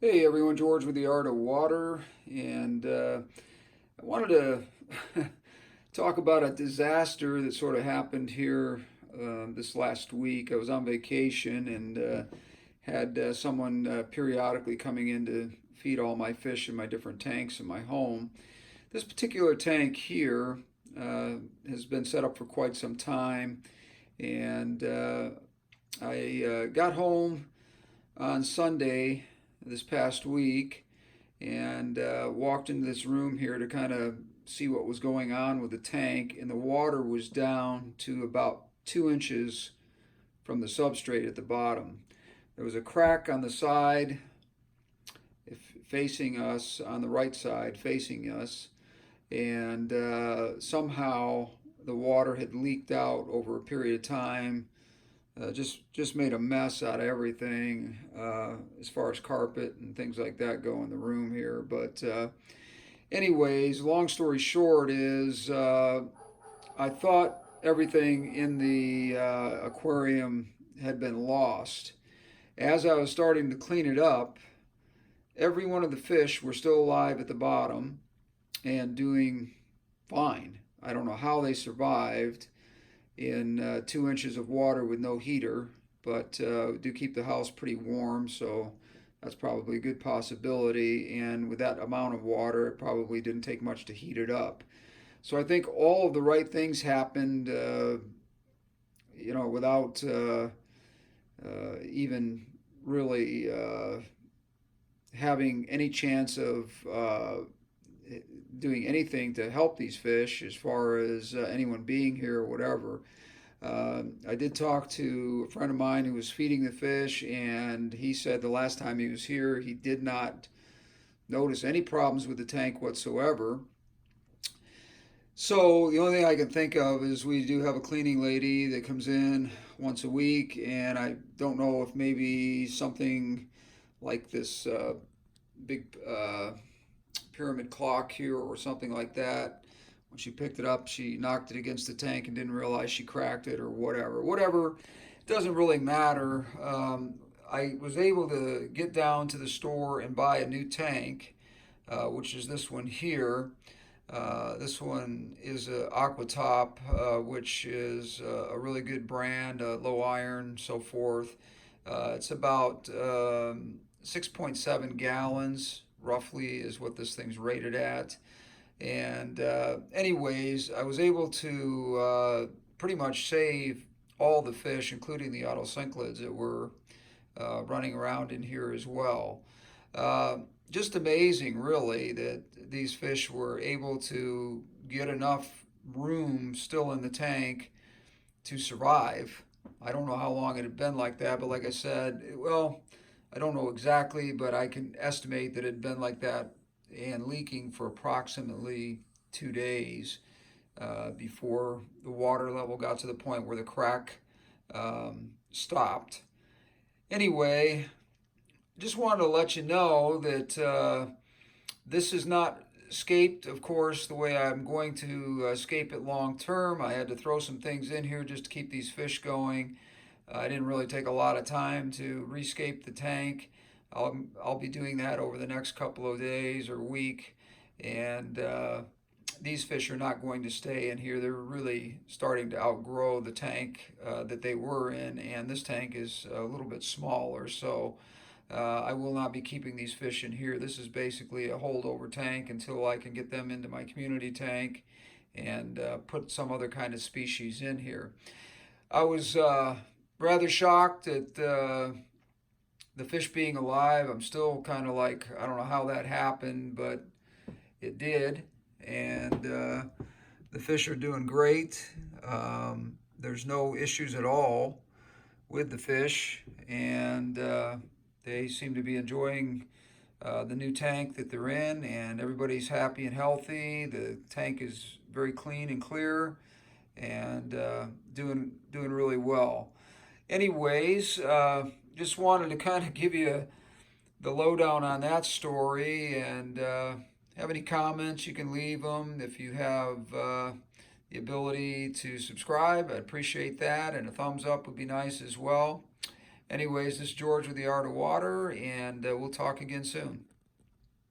Hey everyone, George with the Art of Water, and I wanted to talk about a disaster that sort of happened here this last week. I was on vacation and had someone periodically coming in to feed all my fish in my different tanks in my home. This particular tank here uh, has been set up for quite some time, and I got home on Sunday this past week and walked into this room here to kind of see what was going on with the tank, and the water was down to about 2 inches from the substrate at the bottom. There was a crack on the side facing us, on the right side facing us, and somehow the water had leaked out over a period of time. Just made a mess out of everything as far as carpet and things like that go in the room here. But anyways, long story short is I thought everything in the aquarium had been lost. As I was starting to clean it up, every one of the fish were still alive at the bottom and doing fine. I don't know how they survived in 2 inches of water with no heater, but do keep the house pretty warm, so that's probably a good possibility. And with that amount of water, it probably didn't take much to heat it up. So I think all of the right things happened, without even really having any chance of doing anything to help these fish as far as anyone being here or whatever. I did talk to a friend of mine who was feeding the fish, and he said the last time he was here, he did not notice any problems with the tank whatsoever. So the only thing I can think of is we do have a cleaning lady that comes in once a week, and I don't know if maybe something like this big pyramid clock here or something like that. When she picked it up, she knocked it against the tank and didn't realize she cracked it or whatever. Whatever, it doesn't really matter. I was able to get down to the store and buy a new tank, which is this one here. This one is a AQUATOP, which is a really good brand, low iron, so forth. It's about 6.7 gallons, roughly, is what this thing's rated at. And anyways, I was able to pretty much save all the fish, including the autocinclids that were running around in here as well. Uh, just amazing, really, that these fish were able to get enough room still in the tank to survive. I don't know how long it had been like that, but like I said, well, I don't know exactly, but I can estimate that it had been like that and leaking for approximately 2 days before the water level got to the point where the crack stopped. Anyway, just wanted to let you know that this is not escaped, of course, the way I'm going to escape it long term. I had to throw some things in here just to keep these fish going. I didn't really take a lot of time to rescape the tank. I'll be doing that over the next couple of days or week, and these fish are not going to stay in here. They're really starting to outgrow the tank that they were in, and this tank is a little bit smaller, so I will not be keeping these fish in here. This is basically a holdover tank until I can get them into my community tank and put some other kind of species in here. I was rather shocked at the fish being alive. I'm still kind of like, I don't know how that happened, but it did. And the fish are doing great. There's no issues at all with the fish, and they seem to be enjoying the new tank that they're in, and everybody's happy and healthy. The tank is very clean and clear, and doing really well. Anyways, just wanted to kind of give you the lowdown on that story, and have any comments, you can leave them. If you have the ability to subscribe, I'd appreciate that, and a thumbs up would be nice as well. Anyways, this is George with the Art of Water, and we'll talk again soon.